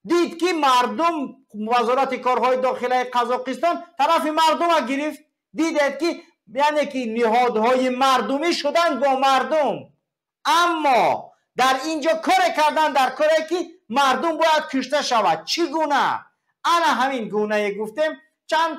دید که مردم وزارت کارهای داخلی قزاقستان طرف مردم گرفت. دیدید که یعنی که نهادهای مردمی شدن با مردم، اما در اینجا کار کردن در کاری که مردم باید کشته شود. چگونه؟ انا همین گونه گفتم چند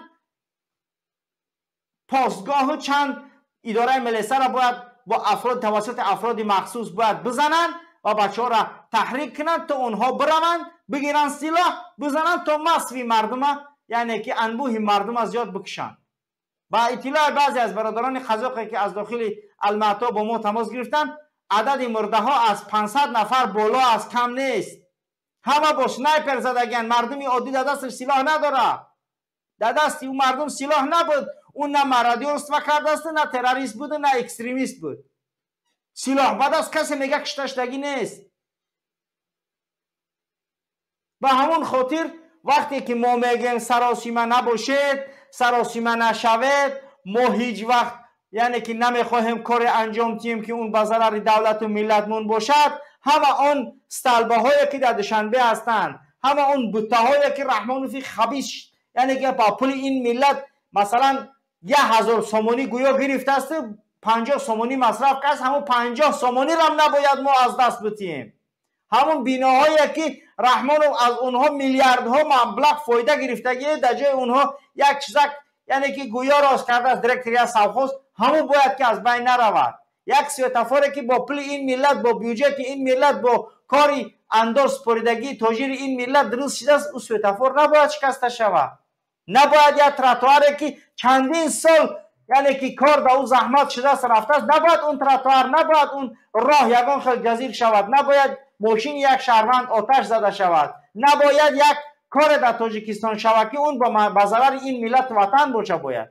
پاسگاه و چند اداره ملیسا را باید با افراد توسط افراد مخصوص باید بزنن و بچه ها را تحریک کنند تا اونها برون بگیرن سلاح بزنن تا مصفی مردم، یعنی که انبوه مردم از یاد بکشن. با اطلاع بعضی از برادران قزاقی که از داخل المعطا با ما تماس گرفتن، عدد مرده ها از 500 نفر بالا از کم نیست. همه با سنایپر زدگن. مردمی عادی در دستش سلاح نداره. در دست اون مردم سلاح نبود. اون نه مرادیوست و کرده است، نه تروریست بود، نه اکستریمیست بود. سلاح بعد از کسی میگه کشتشتگی نیست. به همون خاطر وقتی که ما میگیم سراسیمه نباشید، سراسیمه نشوید، ما هیچ وقت یعنی که نمیخواهیم کار انجام تیم که اون به ضرر دولت و ملتمون باشد. همه اون استلبه هایی که در دوشنبه هستند، همه اون بوته هایی که رحمان فی خبیث، یعنی که با پول این ملت مثلا 1000 سومانی گویا گرفته است، 50 سومانی مصرف کرد، همون 50 سومانی را نباید ما از دست بدیم. همون بیناهایی که رحمان از اونها میلیاردها مبلغ فایده گرفتگی، در جای اونها یک چیزک یعنی که گویا راست کرده از دیرکتری از سوخوز، همون باید که از بین نرود. یک سویتافوری که با پول این ملت، با بیوجت این ملت، با کاری انداز سپریدگی تاجر این ملت درست شده است، اون سویتافور نباید شکسته شود. نباید یک تراتواری که چندین سال یعنی که کار در اون زحمت شده است رفته است، نباید اون تراتوار، نباید اون راه یگان خیلی جزیر شود، نباید ماشین یک شهروند آتش زده شود، نباید یک کار در تاجیکستان شود که اون با ضرر این ملت وطن باشه. باید